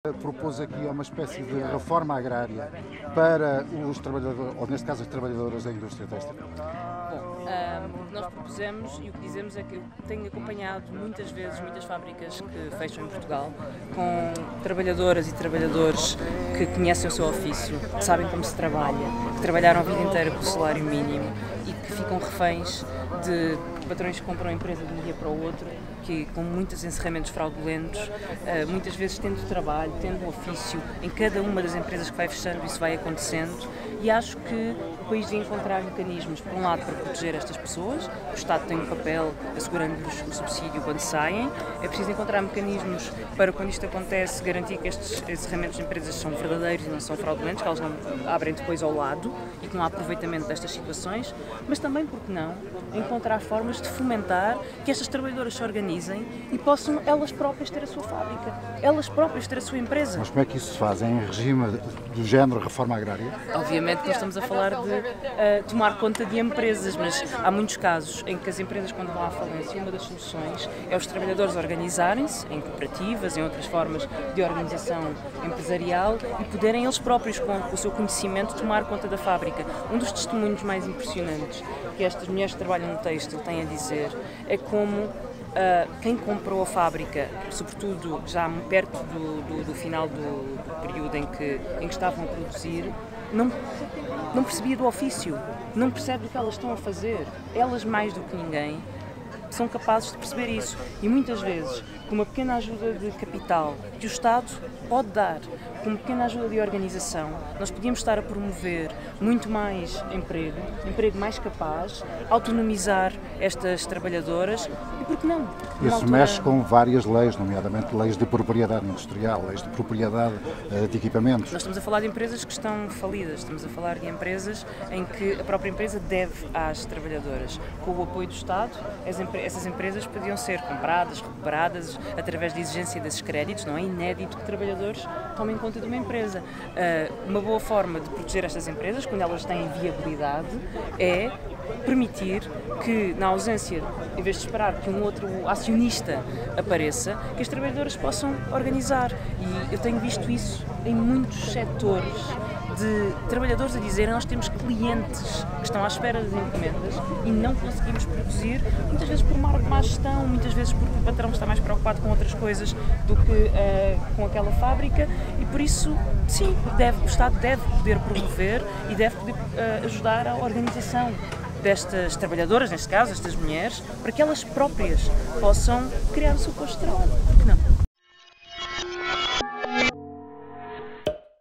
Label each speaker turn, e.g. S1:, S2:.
S1: Propôs aqui uma espécie de reforma agrária para os trabalhadores, ou neste caso as trabalhadoras da indústria têxtil.
S2: Bom, o que nós propusemos e o que dizemos é que eu tenho acompanhado muitas vezes muitas fábricas que fecham em Portugal com trabalhadoras e trabalhadores que conhecem o seu ofício, que sabem como se trabalha, que trabalharam a vida inteira com o salário mínimo e que ficam reféns de patrões que compram a empresa de um dia para o outro, que com muitos encerramentos fraudulentos, muitas vezes tendo trabalho, tendo ofício, em cada uma das empresas que vai fechando isso vai acontecendo, e acho que o país devia encontrar mecanismos, por um lado, para proteger estas pessoas. O Estado tem um papel assegurando-lhes o subsídio quando saem. É preciso encontrar mecanismos para, quando isto acontece, garantir que estes encerramentos de empresas são verdadeiros e não são fraudulentos, que elas não abrem depois ao lado e que não há aproveitamento destas situações, mas também, por que não, encontrar formas de fomentar que estas trabalhadoras se organizem e possam elas próprias ter a sua fábrica, elas próprias ter a sua empresa.
S1: Mas como é que isso se faz? Em regime do género reforma agrária?
S2: Obviamente que nós estamos a falar de tomar conta de empresas, mas há muitos casos em que as empresas, quando vão à falência, uma das soluções é os trabalhadores organizarem-se em cooperativas, em outras formas de organização empresarial e poderem eles próprios, com o seu conhecimento, tomar conta da fábrica. Um dos testemunhos mais impressionantes que estas mulheres que trabalham no têxtil têm a dizer é como quem comprou a fábrica, sobretudo já perto do final do período em que estavam a produzir, não percebia do ofício, não percebe o que elas estão a fazer. Elas, mais do que ninguém, são capazes de perceber isso. E muitas vezes, com uma pequena ajuda de capital que o Estado pode dar, com uma pequena ajuda de organização, nós podíamos estar a promover muito mais emprego mais capaz, autonomizar estas trabalhadoras e, por que não?
S1: Isso mexe com várias leis, nomeadamente leis de propriedade industrial, leis de propriedade de equipamentos.
S2: Nós estamos a falar de empresas que estão falidas, estamos a falar de empresas em que a própria empresa deve às trabalhadoras. Com o apoio do Estado, essas empresas podiam ser compradas, recuperadas, através de exigência desses créditos. Não é inédito que trabalhadores tomem conta de uma empresa. Uma boa forma de proteger estas empresas, quando elas têm viabilidade, é permitir que, na ausência, em vez de esperar que um outro acionista apareça, que as trabalhadoras possam organizar. E eu tenho visto isso em muitos setores, de trabalhadores a dizerem: nós temos clientes que estão à espera das encomendas e não conseguimos produzir, muitas vezes por má gestão, muitas vezes porque o patrão está mais preocupado com outras coisas do que com aquela fábrica, e por isso, sim, o Estado deve poder promover e deve poder ajudar a organização destas trabalhadoras, neste caso, estas mulheres, para que elas próprias possam criar o seu posto de trabalho. Por que não?